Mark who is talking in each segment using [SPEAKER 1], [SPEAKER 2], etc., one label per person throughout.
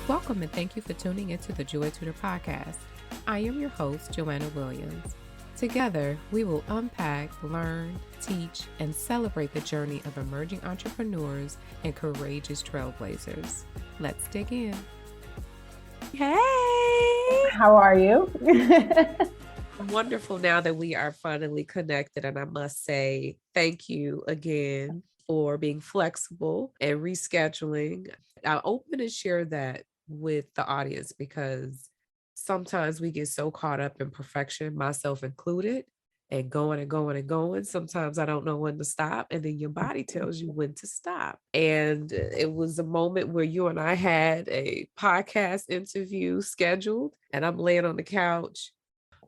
[SPEAKER 1] Welcome and thank you for tuning into the JoyTutor podcast. I am your host, JoAnna Williams. Together, we will unpack, learn, teach, and celebrate the journey of emerging entrepreneurs and courageous trailblazers. Let's dig in. Hey!
[SPEAKER 2] How are you?
[SPEAKER 1] Wonderful now that we are finally connected. And I must say, thank you again for being flexible and rescheduling. I'll open and share that with the audience because sometimes we get so caught up in perfection, myself included, and going and going and going. Sometimes I don't know when to stop, and then your body tells you when to stop. And it was a moment where you and I had a podcast interview scheduled, and I'm laying on the couch,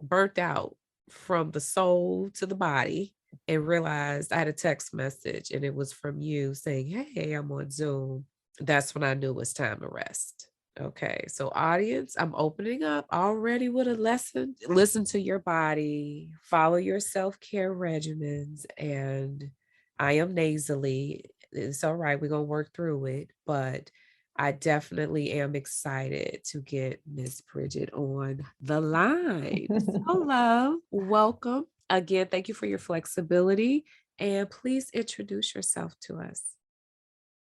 [SPEAKER 1] burnt out from the soul to the body, and realized I had a text message, and it was from you saying, "Hey, I'm on Zoom." That's when I knew it was time to rest. Okay, so audience, I'm opening up already with a lesson. Listen to your body, follow your self-care regimens, and I am nasally. It's all right, we're gonna work through it, but I definitely am excited to get Miss Bridget on the line. Hello, welcome. Again, thank you for your flexibility, and please introduce yourself to us.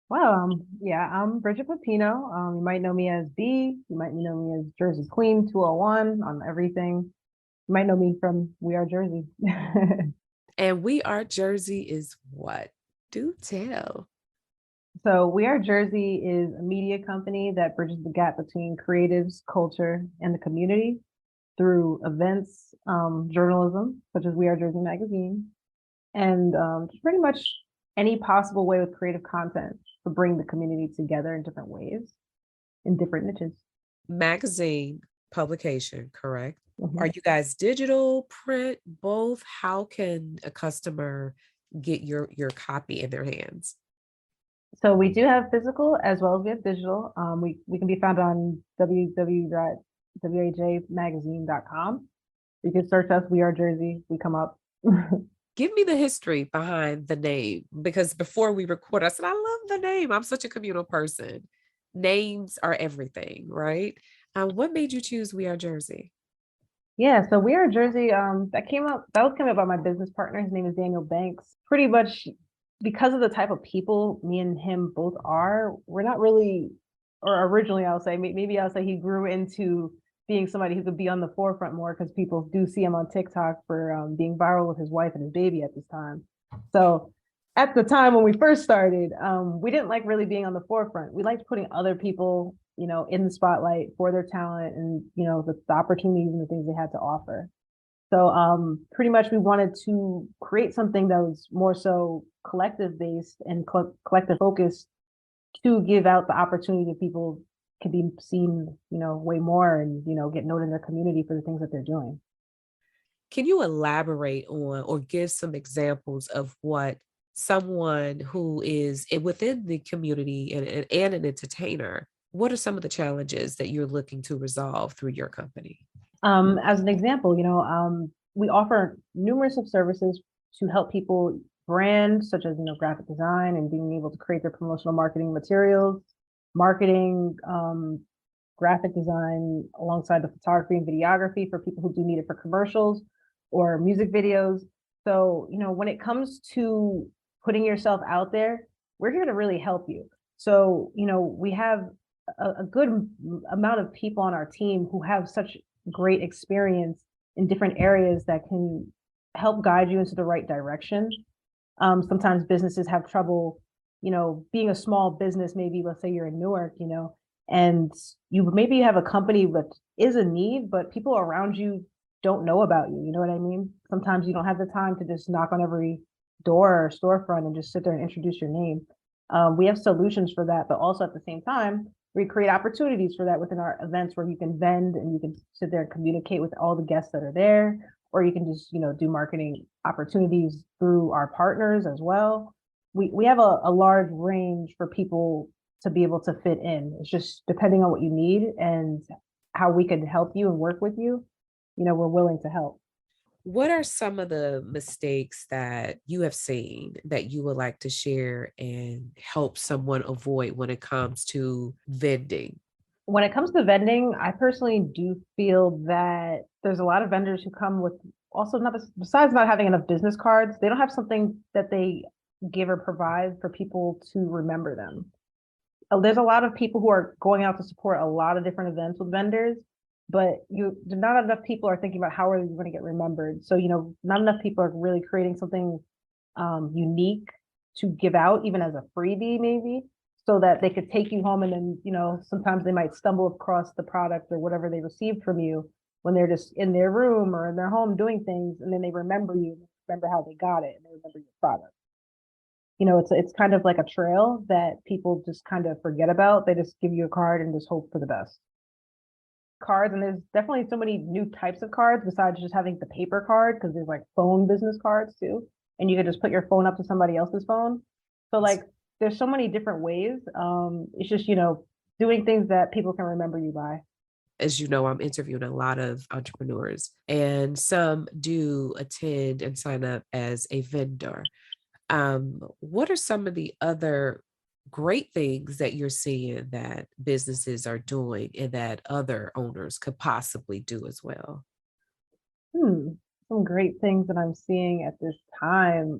[SPEAKER 2] Well, I'm Bridget Papino. You might know me as B. You might know me as Jersey Queen 201 on everything. You might know me from We Are Jersey.
[SPEAKER 1] And We Are Jersey is what? Do tell.
[SPEAKER 2] So We Are Jersey is a media company that bridges the gap between creatives, culture, and the community through events, journalism, such as We Are Jersey magazine, and just pretty much any possible way with creative content to bring the community together in different ways, in different niches.
[SPEAKER 1] Magazine publication, correct?
[SPEAKER 2] Mhm.
[SPEAKER 1] Are you guys digital, print, both? How can a customer get your copy in their hands?
[SPEAKER 2] So we do have physical as well as we have digital. We can be found on www.wajmagazine.com. You can search us, We Are Jersey, we come up.
[SPEAKER 1] Give me the history behind the name, because before we record, I said, I love the name. I'm such a communal person. Names are everything, right? What made you choose We Are Jersey?
[SPEAKER 2] Yeah, so We Are Jersey, that came up by my business partner. His name is Daniel Banks. Pretty much because of the type of people me and him both are, we're not really, or originally I'll say, maybe I'll say he grew into being somebody who could be on the forefront more because people do see him on TikTok for being viral with his wife and his baby at this time. So at the time when we first started, we didn't like really being on the forefront. We liked putting other people, in the spotlight for their talent and, the opportunities and the things they had to offer. So pretty much we wanted to create something that was more so collective based and collective focused to give out the opportunity that people can be seen, way more and, get noted in their community for the things that they're doing.
[SPEAKER 1] Can you elaborate on or give some examples of what someone who is within the community and an entertainer, what are some of the challenges that you're looking to resolve through your company?
[SPEAKER 2] As an example, we offer numerous of services to help people brand, such as, graphic design and being able to create their promotional marketing materials, marketing, graphic design alongside the photography and videography for people who do need it for commercials or music videos. So, when it comes to putting yourself out there, we're here to really help you. So, we have a good amount of people on our team who have such great experience in different areas that can help guide you into the right direction. Sometimes businesses have trouble, being a small business, maybe let's say you're in Newark, and you maybe have a company that is a need, but people around you don't know about you. You know what I mean? Sometimes you don't have the time to just knock on every door or storefront and just sit there and introduce your name. We have solutions for that, but also at the same time, we create opportunities for that within our events where you can vend and you can sit there and communicate with all the guests that are there, or you can just, do marketing opportunities through our partners as well. We have a large range for people to be able to fit in. It's just depending on what you need and how we can help you and work with you, we're willing to help.
[SPEAKER 1] What are some of the mistakes that you have seen that you would like to share and help someone avoid when it comes to vending?
[SPEAKER 2] When it comes to vending, I personally do feel that there's a lot of vendors who come with also not, besides not having enough business cards, they don't have something that they give or provide for people to remember them. There's a lot of people who are going out to support a lot of different events with vendors, but not enough people are thinking about how are you going to get remembered. So, not enough people are really creating something unique to give out, even as a freebie, maybe, so that they could take you home. And then, sometimes they might stumble across the product or whatever they received from you when they're just in their room or in their home doing things. And then they remember you, remember how they got it, and they remember your product. It's kind of like a trail that people just kind of forget about. They just give you a card and just hope for the best. Cards, and there's definitely so many new types of cards besides just having the paper card, because there's like phone business cards too, and you can just put your phone up to somebody else's phone. So like there's so many different ways. It's just doing things that people can remember you by.
[SPEAKER 1] As you know, I'm interviewing a lot of entrepreneurs, and some do attend and sign up as a vendor. What are some of the other great things that you're seeing that businesses are doing and that other owners could possibly do as well?
[SPEAKER 2] Some great things that I'm seeing at this time.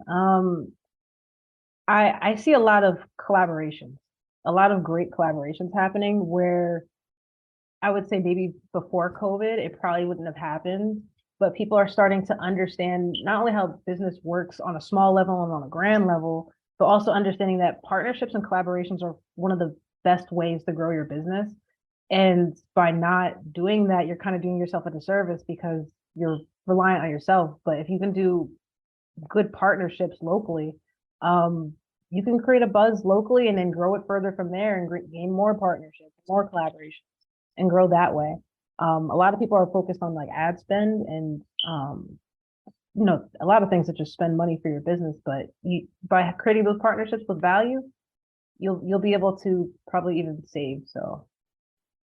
[SPEAKER 2] I see a lot of collaborations, a lot of great collaborations happening where I would say maybe before COVID, it probably wouldn't have happened, but people are starting to understand not only how business works on a small level and on a grand level, but also understanding that partnerships and collaborations are one of the best ways to grow your business. And by not doing that, you're kind of doing yourself a disservice because you're reliant on yourself. But if you can do good partnerships locally, you can create a buzz locally and then grow it further from there and gain more partnerships, more collaboration, and grow that way. A lot of people are focused on like ad spend and a lot of things that just spend money for your business, but by creating those partnerships with value, you'll be able to probably even save. So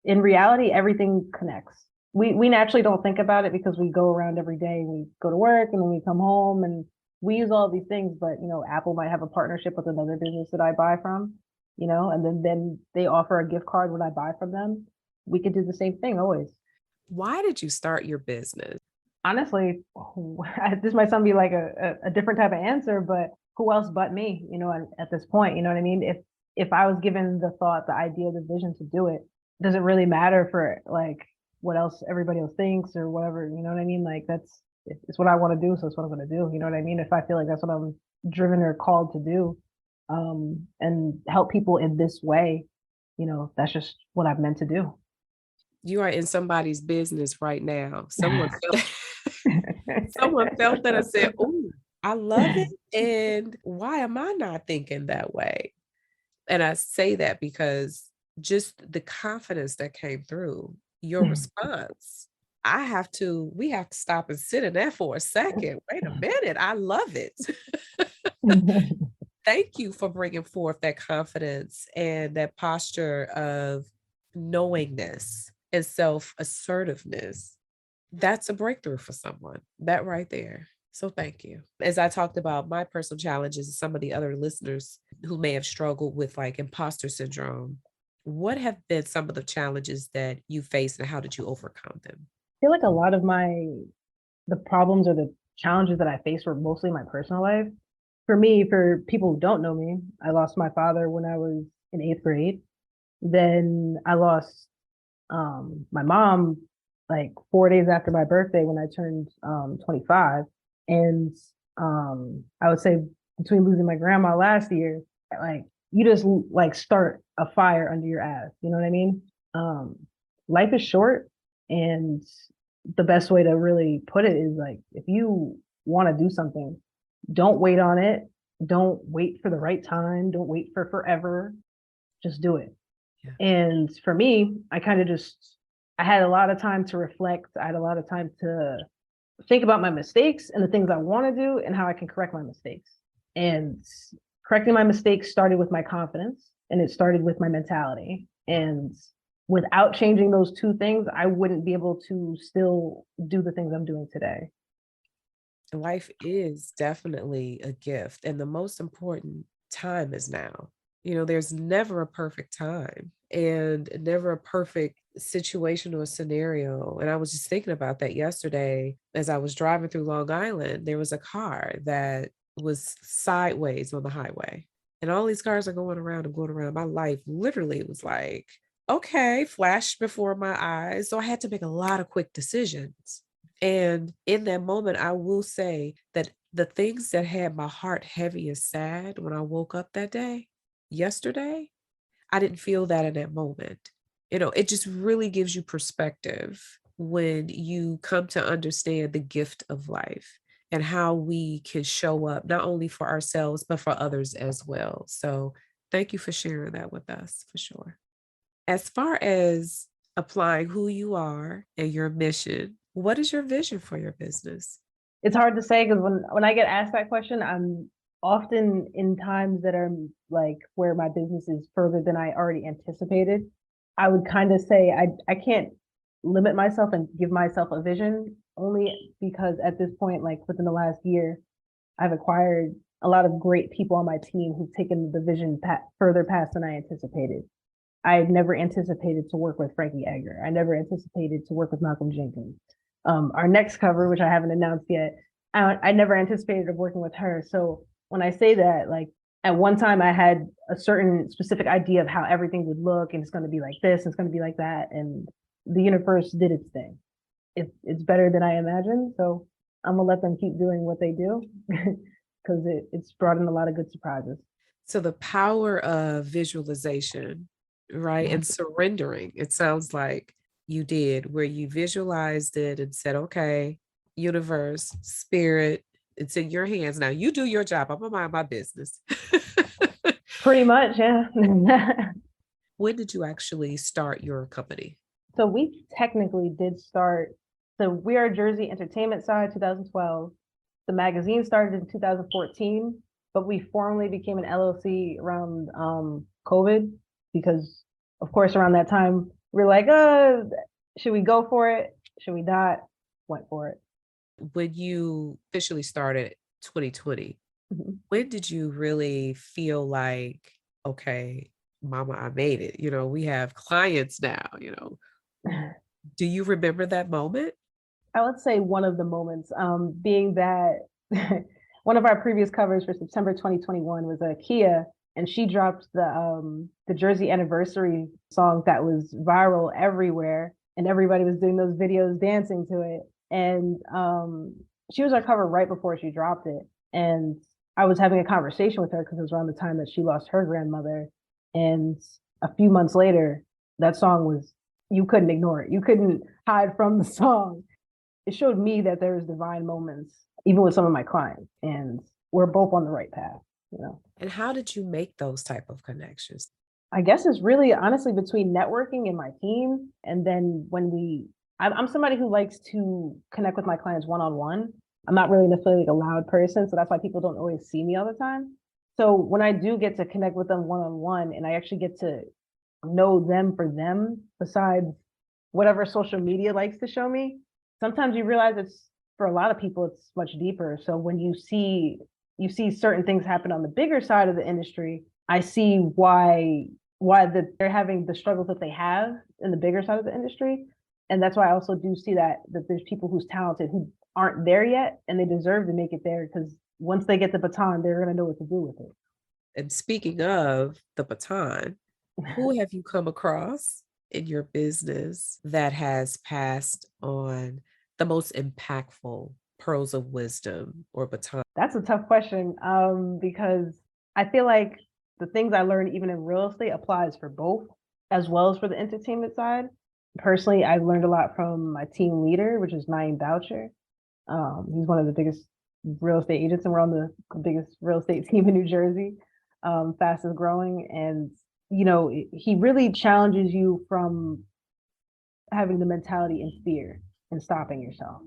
[SPEAKER 2] in reality, everything connects. We naturally don't think about it because we go around every day. We go to work and then we come home and we use all these things, but Apple might have a partnership with another business that I buy from, and then they offer a gift card when I buy from them. We could do the same thing always.
[SPEAKER 1] Why did you start your business?
[SPEAKER 2] Honestly, this might sound be like a different type of answer, but who else but me, at this point, you know what I mean? If I was given the thought, the idea, the vision to do it, does it really matter for like what else everybody else thinks or whatever, you know what I mean? Like it's what I want to do, so it's what I'm going to do. You know what I mean? If I feel like that's what I'm driven or called to do, and help people in this way, that's just what I've meant to do.
[SPEAKER 1] You are in somebody's business right now. Someone felt that and said, "Oh, I love it. And why am I not thinking that way?" And I say that because just the confidence that came through your response, we have to stop and sit in that for a second. Wait a minute. I love it. Thank you for bringing forth that confidence and that posture of knowingness and self assertiveness. That's a breakthrough for someone, that right there. So thank you. As I talked about my personal challenges and some of the other listeners who may have struggled with like imposter syndrome, what have been some of the challenges that you faced and how did you overcome them?
[SPEAKER 2] Feel like a lot of the problems or the challenges that I faced were mostly my personal life. For me, for people who don't know me, I lost my father when I was in 8th grade. Then I lost my mom like 4 days after my birthday when I turned 25. And I would say between losing my grandma last year, like you just like start a fire under your ass. You know what I mean? Life is short, and the best way to really put it is like if you want to do something, don't wait on it. Don't wait for the right time. Don't wait for forever. Just do it.
[SPEAKER 1] Yeah.
[SPEAKER 2] And for me, I had a lot of time to reflect. I had a lot of time to think about my mistakes and the things I want to do and how I can correct my mistakes. And correcting my mistakes started with my confidence and it started with my mentality. And without changing those two things, I wouldn't be able to still do the things I'm doing today.
[SPEAKER 1] Life is definitely a gift. And the most important time is now. There's never a perfect time and never a perfect situation or scenario. And I was just thinking about that yesterday as I was driving through Long Island. There was a car that was sideways on the highway, and all these cars are going around and going around. My life literally was like, okay, flashed before my eyes. So I had to make a lot of quick decisions. And in that moment, I will say that the things that had my heart heavy and sad when I woke up that day, yesterday, I didn't feel that in that moment. It just really gives you perspective when you come to understand the gift of life and how we can show up not only for ourselves, but for others as well. So thank you for sharing that with us for sure. As far as applying who you are and your mission, what is your vision for your business?
[SPEAKER 2] It's hard to say because when I get asked that question, I'm often in times that are like where my business is further than I already anticipated. I would kind of say I can't limit myself and give myself a vision only because at this point, like within the last year, I've acquired a lot of great people on my team who've taken the vision further past than I anticipated. I never anticipated to work with Frankie Edgar. I never anticipated to work with Malcolm Jenkins. Our next cover, which I haven't announced yet, I never anticipated of working with her. So when I say that, like at one time I had a certain specific idea of how everything would look, and it's going to be like this, it's going to be like that, and the universe did its thing. It's better than I imagined, so I'm gonna let them keep doing what they do because it's brought in a lot of good surprises.
[SPEAKER 1] So the power of visualization, right? And surrendering, it sounds like you did, where you visualized it and said, okay, universe, spirit, it's in your hands. Now you do your job. I'm gonna mind my business.
[SPEAKER 2] Pretty much, yeah.
[SPEAKER 1] When did you actually start your company?
[SPEAKER 2] So we technically did start. So we are Jersey Entertainment Side 2012. The magazine started in 2014, but we formally became an LLC around COVID because, of course, around that time we are like, should we go for it? Should we not? Went for it.
[SPEAKER 1] When you officially started 2020,
[SPEAKER 2] Mhm.
[SPEAKER 1] when did you really feel like, okay, mama, I made it? We have clients now. Do you remember that moment?
[SPEAKER 2] I would say one of the moments, being that one of our previous covers for September 2021 was a Kia, and she dropped the Jersey anniversary song that was viral everywhere, and everybody was doing those videos dancing to it. And she was our cover right before she dropped it, and I was having a conversation with her because it was around the time that she lost her grandmother, and a few months later, that song was you couldn't ignore it. You couldn't hide from the song. It showed me that there's divine moments, even with some of my clients, and we're both on the right path.
[SPEAKER 1] And how did you make those type of connections?
[SPEAKER 2] I guess it's really honestly between networking and my team. And then I'm somebody who likes to connect with my clients one-on-one. I'm not really necessarily like a loud person, so that's why people don't always see me all the time. So when I do get to connect with them one-on-one and I actually get to know them for them, besides whatever social media likes to show me, sometimes you realize it's for a lot of people it's much deeper. So when you see certain things happen on the bigger side of the industry, I see why they're having the struggles that they have in the bigger side of the industry. And that's why I also do see that there's people who's talented who aren't there yet, and they deserve to make it there because once they get the baton, they're going to know what to do with it.
[SPEAKER 1] And speaking of the baton, who have you come across in your business that has passed on the most impactful pearls of wisdom or baton?
[SPEAKER 2] That's a tough question, because I feel like the things I learned even in real estate applies for both, as well as for the entertainment side. Personally, I've learned a lot from my team leader, which is Naeem Boucher. He's one of the biggest real estate agents, and we're on the biggest real estate team in New Jersey, fastest growing. And he really challenges you from having the mentality in fear and stopping yourself.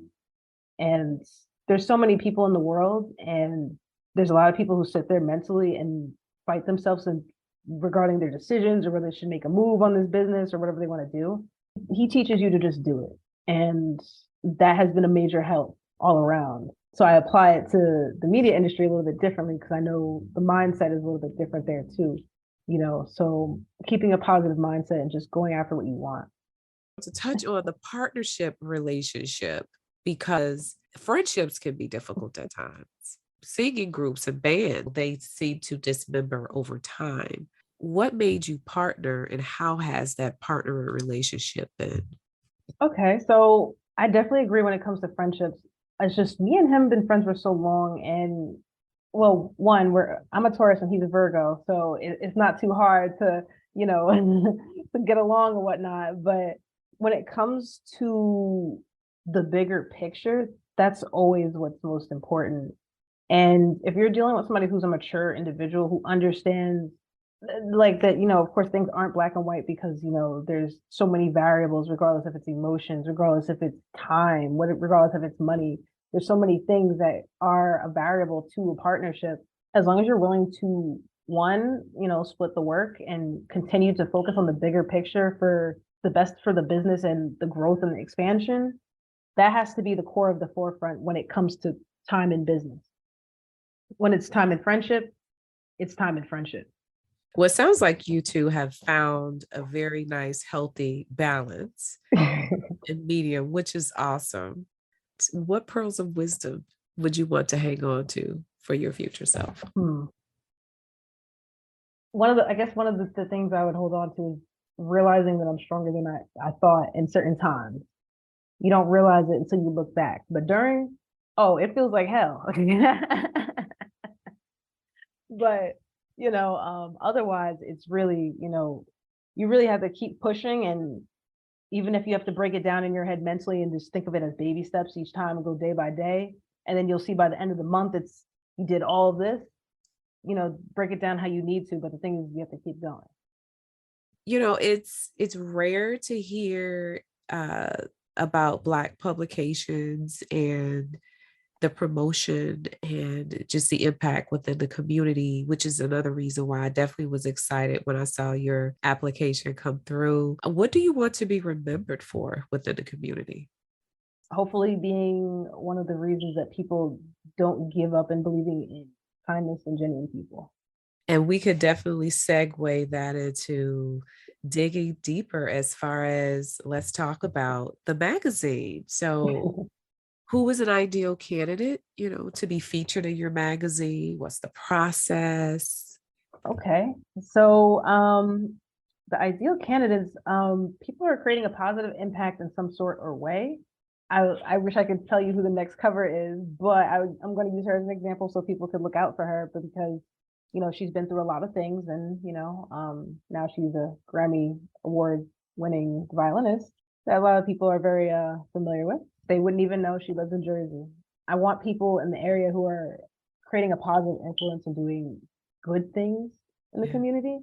[SPEAKER 2] And there's so many people in the world, and there's a lot of people who sit there mentally and fight themselves and regarding their decisions or whether they should make a move on this business or whatever they want to do. He teaches you to just do it. And that has been a major help all around. So I apply it to the media industry a little bit differently because I know the mindset is a little bit different there too. So keeping a positive mindset and just going after what you want.
[SPEAKER 1] To touch on the partnership relationship, because friendships can be difficult at times. Singing groups and bands, they seem to dismember over time. What made you partner and how has that partner relationship been?
[SPEAKER 2] Okay, so I definitely agree when it comes to friendships. It's just me and him been friends for so long, and well, one, I'm a Taurus and he's a Virgo, so it's not too hard to, to get along and whatnot. But when it comes to the bigger picture, that's always what's most important. And if you're dealing with somebody who's a mature individual who understands like that, of course things aren't black and white because, there's so many variables, regardless if it's emotions, regardless if it's time, regardless if it's money. There's so many things that are a variable to a partnership. As long as you're willing to one, split the work and continue to focus on the bigger picture for the best for the business and the growth and the expansion, that has to be the core of the forefront when it comes to time in business. When it's time in friendship, it's time in friendship.
[SPEAKER 1] Well, it sounds like you two have found a very nice, healthy balance in medium, which is awesome. What pearls of wisdom would you want to hang on to for your future self?
[SPEAKER 2] I guess one of the things I would hold on to is realizing that I'm stronger than I thought in certain times. You don't realize it until you look back. But during, oh, it feels like hell. But otherwise it's really, you really have to keep pushing. And even if you have to break it down in your head mentally and just think of it as baby steps each time and go day by day, and then you'll see by the end of the month you did all of this, break it down how you need to. But the thing is, you have to keep going.
[SPEAKER 1] It's rare to hear about Black publications and the promotion and just the impact within the community, which is another reason why I definitely was excited when I saw your application come through. What do you want to be remembered for within the community?
[SPEAKER 2] Hopefully being one of the reasons that people don't give up in believing in kindness and genuine people.
[SPEAKER 1] And we could definitely segue that into digging deeper as far as let's talk about the magazine. So who is an ideal candidate, to be featured in your magazine? What's the process?
[SPEAKER 2] Okay. So the ideal candidates, people are creating a positive impact in some sort or way. I wish I could tell you who the next cover is, but I'm going to use her as an example so people could look out for her, but because she's been through a lot of things, and now she's a Grammy Award winning violinist that a lot of people are very familiar with. They wouldn't even know she lives in Jersey. I want people in the area who are creating a positive influence and doing good things in the community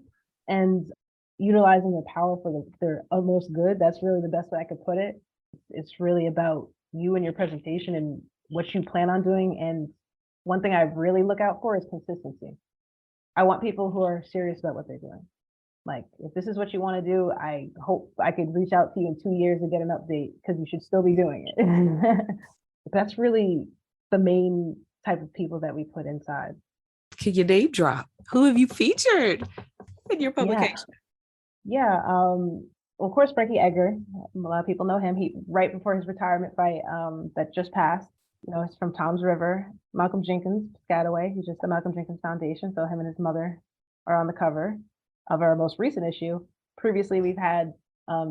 [SPEAKER 2] and utilizing their power for their utmost good. That's really the best way I could put it. It's really about you and your presentation and what you plan on doing. And one thing I really look out for is consistency. I want people who are serious about what they're doing. Like, if this is what you want to do, I hope I could reach out to you in 2 years and get an update because you should still be doing it. That's really the main type of people that we put inside.
[SPEAKER 1] Can you name drop? Who have you featured in your publication?
[SPEAKER 2] Yeah. Well, of course, Frankie Edgar. A lot of people know him. He right before his retirement fight that just passed. It's from Tom's River. Malcolm Jenkins, Piscataway, who's just the Malcolm Jenkins Foundation. So him and his mother are on the cover of our most recent issue. Previously, we've had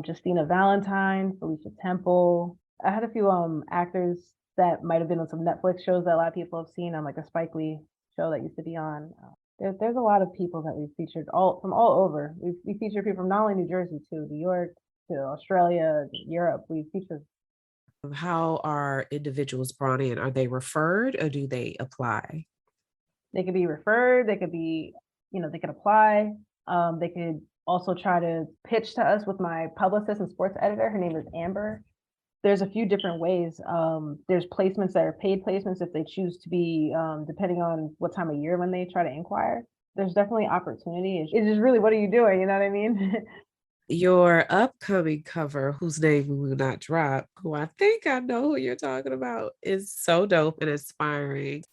[SPEAKER 2] Justina Valentine, Felicia Temple. I had a few actors that might have been on some Netflix shows that a lot of people have seen, on like a Spike Lee show that used to be on. There's a lot of people that we've featured from all over. We featured people from not only New Jersey to New York to Australia, Europe. We featured.
[SPEAKER 1] How are individuals brought in? Are they referred or do they apply?
[SPEAKER 2] They could be referred. They could be, they could apply. They could also try to pitch to us with my publicist and sports editor. Her name is Amber. There's a few different ways. There's placements that are paid placements if they choose to be, depending on what time of year when they try to inquire. There's definitely opportunity. It's just really, what are you doing? You know what I mean?
[SPEAKER 1] Your upcoming cover, whose name we will not drop, who I think I know who you're talking about, is so dope and inspiring.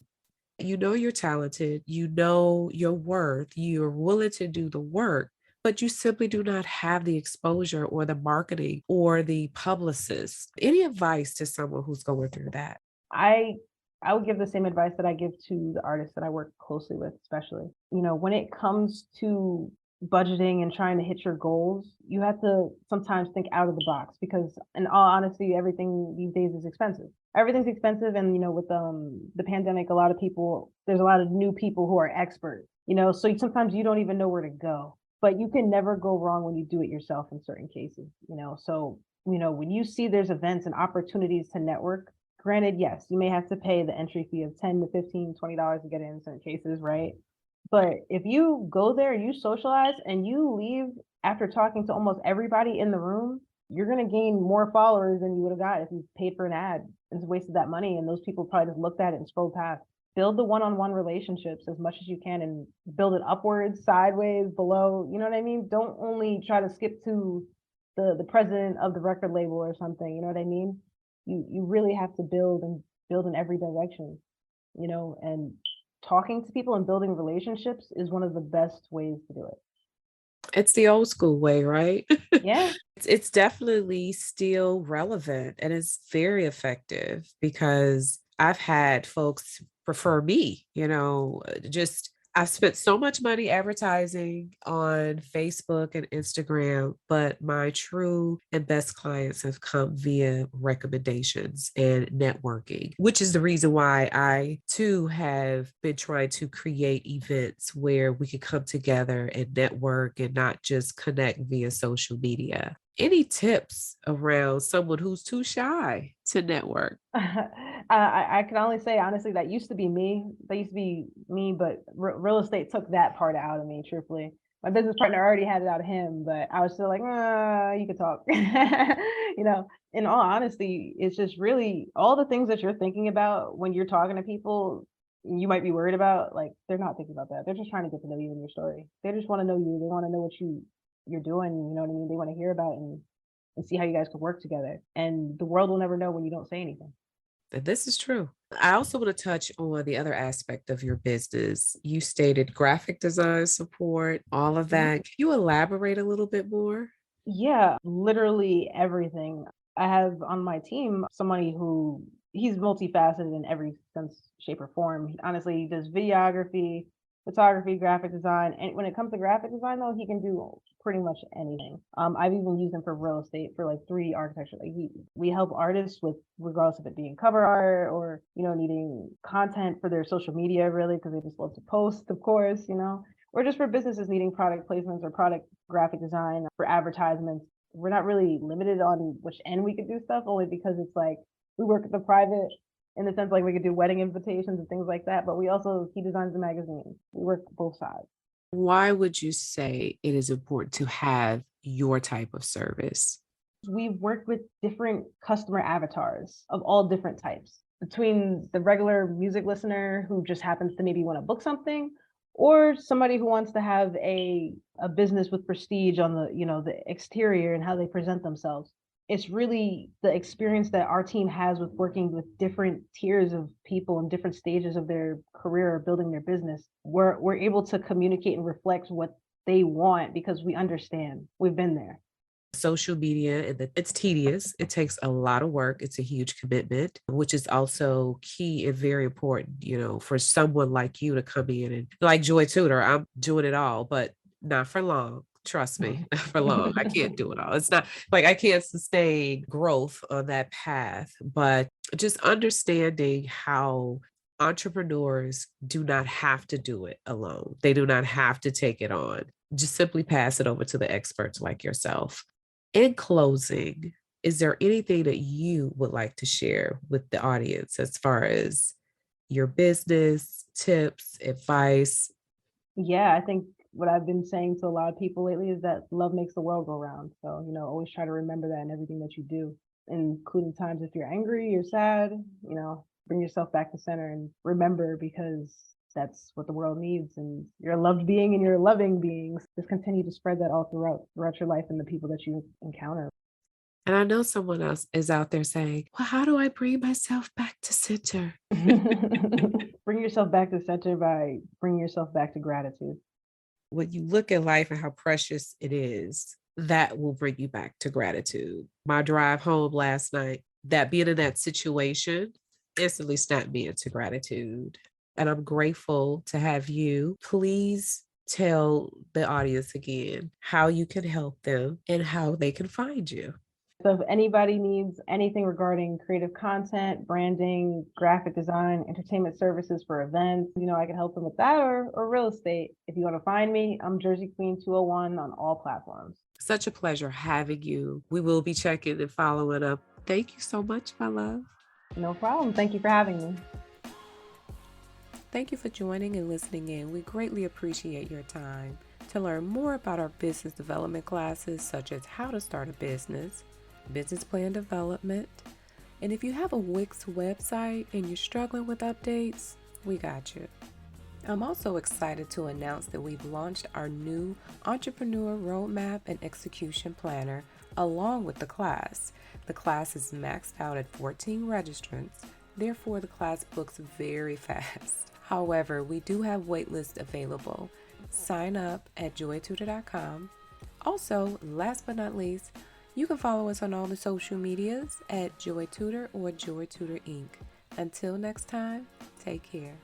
[SPEAKER 1] You know you're talented, you know your worth, you're willing to do the work, but you simply do not have the exposure or the marketing or the publicist. Any advice to someone who's going through that?
[SPEAKER 2] I I would give the same advice that I give to the artists that I work closely with, especially. When it comes to budgeting and trying to hit your goals, you have to sometimes think out of the box because in all honesty, everything these days is expensive. Everything's expensive and with the pandemic, a lot of people there's a lot of new people who are experts, so sometimes you don't even know where to go. But you can never go wrong when you do it yourself in certain cases. So, when you see there's events and opportunities to network. Granted, yes, you may have to pay the entry fee of 10 to 15, $20 to get in certain cases, right? But if you go there, you socialize, and you leave after talking to almost everybody in the room, you're gonna gain more followers than you would have got if you paid for an ad and wasted that money, and those people probably just looked at it and scrolled past. Build the one-on-one relationships as much as you can and build it upwards, sideways, below, you know what I mean? Don't only try to skip to the president of the record label or something, you know what I mean? You really have to build in every direction, and talking to people and building relationships is one of the best ways to do it.
[SPEAKER 1] It's the old school way, right?
[SPEAKER 2] Yeah.
[SPEAKER 1] It's definitely still relevant and it's very effective because I've had folks prefer me, just I've spent so much money advertising on Facebook and Instagram, but my true and best clients have come via recommendations and networking, which is the reason why I too have been trying to create events where we could come together and network and not just connect via social media. Any tips around someone who's too shy to network?
[SPEAKER 2] I can only say honestly that used to be me. That used to be me, but real estate took that part out of me. Truthfully, my business partner already had it out of him, but I was still like, you could talk. In all honesty, it's just really all the things that you're thinking about when you're talking to people. You might be worried about, like they're not thinking about that. They're just trying to get to know you and your story. They just want to know you. They want to know what you're doing. You know what I mean? They want to hear about it and see how you guys could work together. And the world will never know when you don't say anything.
[SPEAKER 1] And this is true. I also want to touch on the other aspect of your business. You stated graphic design support, all of
[SPEAKER 2] Mhm.
[SPEAKER 1] that. Can you elaborate a little bit more?
[SPEAKER 2] Yeah, literally everything. I have on my team somebody who he's multifaceted in every sense, shape, or form. Honestly, he does videography, photography, graphic design. And when it comes to graphic design, though, he can do pretty much anything. I've even used him for real estate for like 3D architecture. We help artists with regardless of it being cover art or needing content for their social media, really, because they just love to post, of course, or just for businesses needing product placements or product graphic design for advertisements. We're not really limited on which end we could do stuff, only because it's like we work at the private in the sense like we could do wedding invitations and things like that, but he designs the magazine. We work both sides.
[SPEAKER 1] Why would you say it is important to have your type of service?
[SPEAKER 2] We've worked with different customer avatars of all different types, between the regular music listener who just happens to maybe want to book something, or somebody who wants to have a business with prestige on the exterior and how they present themselves. It's really the experience that our team has with working with different tiers of people in different stages of their career or building their business. We're able to communicate and reflect what they want because we understand. We've been there.
[SPEAKER 1] Social media and it's tedious. It takes a lot of work. It's a huge commitment, which is also key and very important, for someone like you to come in and like JoyTutor, I'm doing it all, but not for long. Trust me, not for long. I can't do it all. It's not like I can't sustain growth on that path, but just understanding how entrepreneurs do not have to do it alone. They do not have to take it on. Just simply pass it over to the experts like yourself. In closing, is there anything that you would like to share with the audience as far as your business, tips, advice?
[SPEAKER 2] Yeah, I think what I've been saying to a lot of people lately is that love makes the world go round. So, always try to remember that in everything that you do, including times if you're angry, you're sad, bring yourself back to center and remember because that's what the world needs. And you're a loved being and you're a loving being. Just continue to spread that all throughout your life and the people that you encounter.
[SPEAKER 1] And I know someone else is out there saying, well, how do I bring myself back to center?
[SPEAKER 2] Bring yourself back to center by bringing yourself back to gratitude.
[SPEAKER 1] When you look at life and how precious it is, that will bring you back to gratitude. My drive home last night, that being in that situation instantly snapped me into gratitude. And I'm grateful to have you. Please tell the audience again how you can help them and how they can find you.
[SPEAKER 2] So if anybody needs anything regarding creative content, branding, graphic design, entertainment services for events, I can help them with that or real estate. If you want to find me, I'm Jersey Queen 201 on all platforms.
[SPEAKER 1] Such a pleasure having you. We will be checking and following up. Thank you so much, my love.
[SPEAKER 2] No problem. Thank you for having me.
[SPEAKER 1] Thank you for joining and listening in. We greatly appreciate your time. To learn more about our business development classes, such as how to start a business, business plan development, and if you have a Wix website and you're struggling with updates, we got you. I'm also excited to announce that we've launched our new Entrepreneur Roadmap and Execution Planner along with the class. The class is maxed out at 14 registrants, therefore the class books very fast. However, we do have waitlists available. Sign up at JoyTutor.com. Also, last but not least, you can follow us on all the social medias at JoyTutor or JoyTutor Inc. Until next time, take care.